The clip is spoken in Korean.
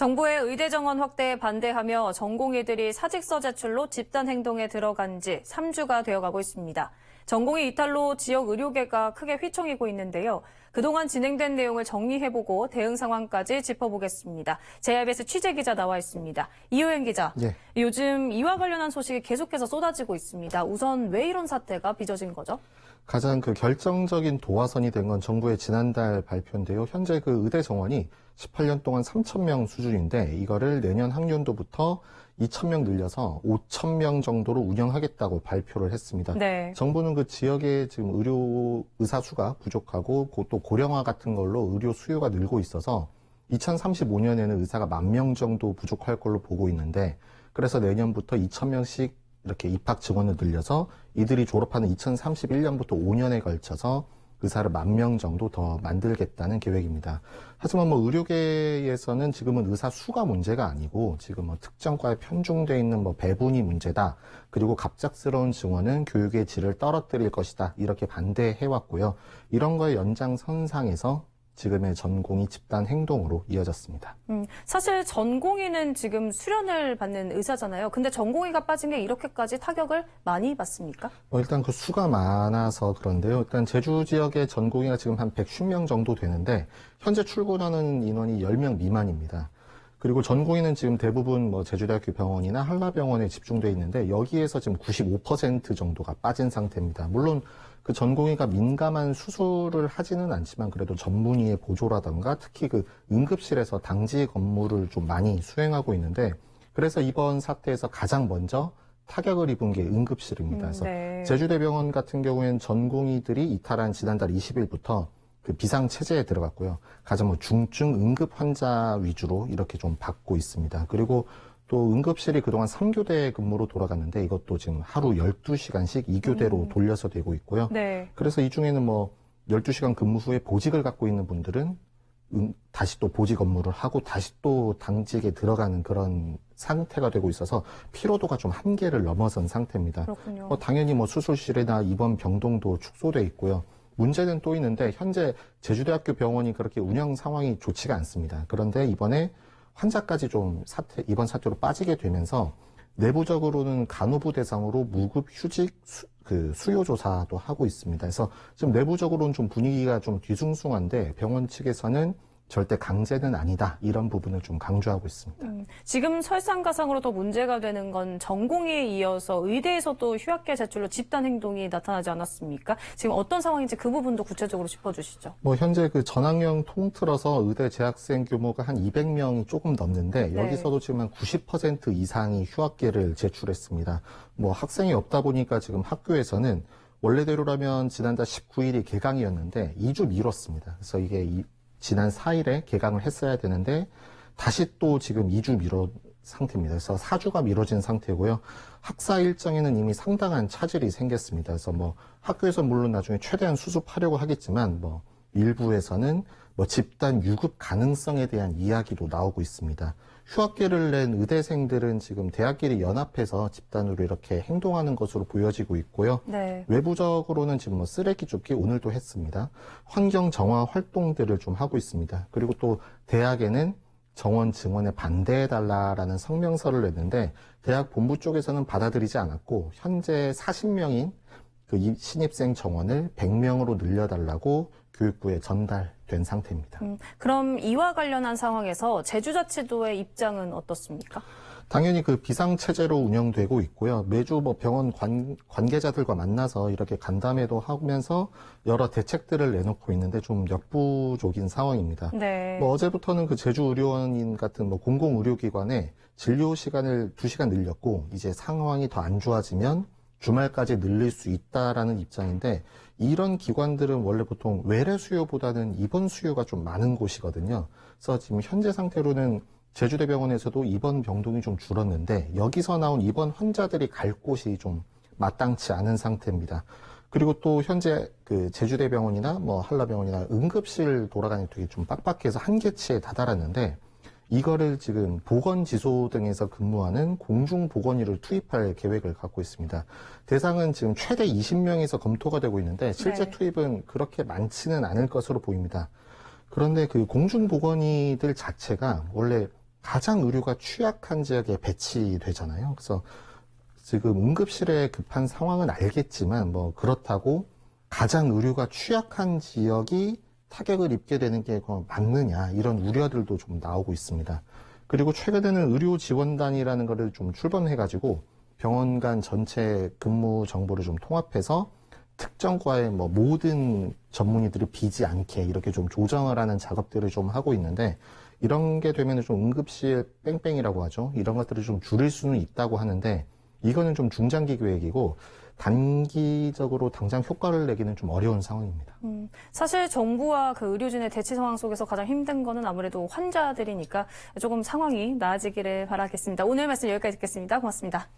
정부의 의대 정원 확대에 반대하며 전공의들이 사직서 제출로 집단 행동에 들어간 지 3주가 되어가고 있습니다. 전공의 이탈로 지역 의료계가 크게 휘청이고 있는데요. 그동안 진행된 내용을 정리해보고 대응 상황까지 짚어보겠습니다. JIBS 취재기자 나와 있습니다. 이효연 기자, 네. 요즘 이와 관련한 소식이 계속해서 쏟아지고 있습니다. 우선 왜 이런 사태가 빚어진 거죠? 가장 결정적인 도화선이 된 건 정부의 지난달 발표인데요. 현재 의대 정원이 18년 동안 3,000명 수준인데 이거를 내년 학년도부터 2,000명 늘려서 5,000명 정도로 운영하겠다고 발표를 했습니다. 네. 정부는 지역에 지금 의사 수가 부족하고 또 고령화 같은 걸로 의료 수요가 늘고 있어서 2035년에는 의사가 10,000명 정도 부족할 걸로 보고 있는데 그래서 내년부터 2,000명씩 이렇게 입학 증원을 늘려서 이들이 졸업하는 2031년부터 5년에 걸쳐서 의사를 10,000명 정도 더 만들겠다는 계획입니다. 하지만 의료계에서는 지금은 의사 수가 문제가 아니고 지금 특정 과에 편중돼 있는 배분이 문제다. 그리고 갑작스러운 증원은 교육의 질을 떨어뜨릴 것이다. 이렇게 반대해왔고요. 이런 거의 연장선상에서 지금의 전공의 집단 행동으로 이어졌습니다. 사실 전공의는 지금 수련을 받는 의사잖아요. 근데 전공의가 빠진 게 이렇게까지 타격을 많이 받습니까? 일단 수가 많아서 그런데요. 일단 제주 지역의 전공의가 지금 한 150명 정도 되는데 현재 출근하는 인원이 10명 미만입니다. 그리고 전공의는 지금 대부분 제주대학교 병원이나 한라병원에 집중돼 있는데 여기에서 지금 95% 정도가 빠진 상태입니다. 물론 전공의가 민감한 수술을 하지는 않지만 그래도 전문의의 보조라던가 특히 응급실에서 당직 업무를 좀 많이 수행하고 있는데 그래서 이번 사태에서 가장 먼저 타격을 입은 게 응급실입니다. 그래서 네. 제주대병원 같은 경우에는 전공의들이 이탈한 지난달 20일부터 비상체제에 들어갔고요. 가장 중증 응급 환자 위주로 이렇게 좀 받고 있습니다. 그리고 또 응급실이 그동안 3교대 근무로 돌아갔는데 이것도 지금 하루 12시간씩 2교대로 돌려서 되고 있고요. 네. 그래서 이 중에는 12시간 근무 후에 보직을 갖고 있는 분들은 다시 또 보직 업무를 하고 다시 또 당직에 들어가는 그런 상태가 되고 있어서 피로도가 좀 한계를 넘어선 상태입니다. 그렇군요. 당연히 수술실이나 입원 병동도 축소돼 있고요. 문제는 또 있는데 현재 제주대학교 병원이 그렇게 운영 상황이 좋지가 않습니다. 그런데 이번에 환자까지 좀 이번 사태로 빠지게 되면서 내부적으로는 간호부 대상으로 무급 휴직 수요 조사도 하고 있습니다. 그래서 지금 내부적으로는 좀 분위기가 좀 뒤숭숭한데 병원 측에서는 절대 강제는 아니다. 이런 부분을 좀 강조하고 있습니다. 지금 설상가상으로 더 문제가 되는 건 전공의에 이어서 의대에서도 휴학계 제출로 집단 행동이 나타나지 않았습니까? 지금 어떤 상황인지 그 부분도 구체적으로 짚어주시죠. 현재 전학령 통틀어서 의대 재학생 규모가 한 200명이 조금 넘는데 네. 여기서도 지금 한 90% 이상이 휴학계를 제출했습니다. 학생이 없다 보니까 지금 학교에서는 원래대로라면 지난달 19일이 개강이었는데 2주 미뤘습니다. 그래서 이게 지난 4일에 개강을 했어야 되는데 다시 또 지금 2주 미뤄 상태입니다. 그래서 4주가 미뤄진 상태고요. 학사 일정에는 이미 상당한 차질이 생겼습니다. 그래서 학교에서 물론 나중에 최대한 수습하려고 하겠지만 일부에서는 집단 유급 가능성에 대한 이야기도 나오고 있습니다. 휴학계를 낸 의대생들은 지금 대학끼리 연합해서 집단으로 이렇게 행동하는 것으로 보여지고 있고요. 네. 외부적으로는 지금 쓰레기 줍기 오늘도 했습니다. 환경 정화 활동들을 좀 하고 있습니다. 그리고 또 대학에는 정원 증원에 반대해달라라는 성명서를 냈는데 대학 본부 쪽에서는 받아들이지 않았고 현재 40명인 이 신입생 정원을 100명으로 늘려달라고 교육부에 전달된 상태입니다. 그럼 이와 관련한 상황에서 제주자치도의 입장은 어떻습니까? 당연히 비상체제로 운영되고 있고요. 매주 병원 관계자들과 만나서 이렇게 간담회도 하면서 여러 대책들을 내놓고 있는데 좀 역부족인 상황입니다. 네. 어제부터는 제주의료원인 같은 공공의료기관에 진료 시간을 2시간 늘렸고 이제 상황이 더 안 좋아지면 주말까지 늘릴 수 있다라는 입장인데 이런 기관들은 원래 보통 외래 수요보다는 입원 수요가 좀 많은 곳이거든요. 그래서 지금 현재 상태로는 제주대병원에서도 입원 병동이 좀 줄었는데 여기서 나온 입원 환자들이 갈 곳이 좀 마땅치 않은 상태입니다. 그리고 또 현재 제주대병원이나 한라병원이나 응급실 돌아가는 게 되게 좀 빡빡해서 한계치에 다다랐는데 이거를 지금 보건지소 등에서 근무하는 공중보건의를 투입할 계획을 갖고 있습니다. 대상은 지금 최대 20명에서 검토가 되고 있는데 실제 네. 투입은 그렇게 많지는 않을 것으로 보입니다. 그런데 공중보건의들 자체가 원래 가장 의료가 취약한 지역에 배치되잖아요. 그래서 지금 응급실에 급한 상황은 알겠지만 뭐 그렇다고 가장 의료가 취약한 지역이 타격을 입게 되는 게 맞느냐 이런 우려들도 좀 나오고 있습니다. 그리고 최근에는 의료지원단이라는 거를 좀 출범해가지고 병원 간 전체 근무 정보를 좀 통합해서 특정 과의 뭐 모든 전문의들이 비지 않게 이렇게 좀 조정을 하는 작업들을 좀 하고 있는데 이런 게 되면 좀 응급실 뺑뺑이라고 하죠. 이런 것들을 좀 줄일 수는 있다고 하는데 이거는 좀 중장기 계획이고 단기적으로 당장 효과를 내기는 좀 어려운 상황입니다. 사실 정부와 그 의료진의 대치 상황 속에서 가장 힘든 거는 아무래도 환자들이니까 조금 상황이 나아지기를 바라겠습니다. 오늘 말씀 여기까지 듣겠습니다. 고맙습니다.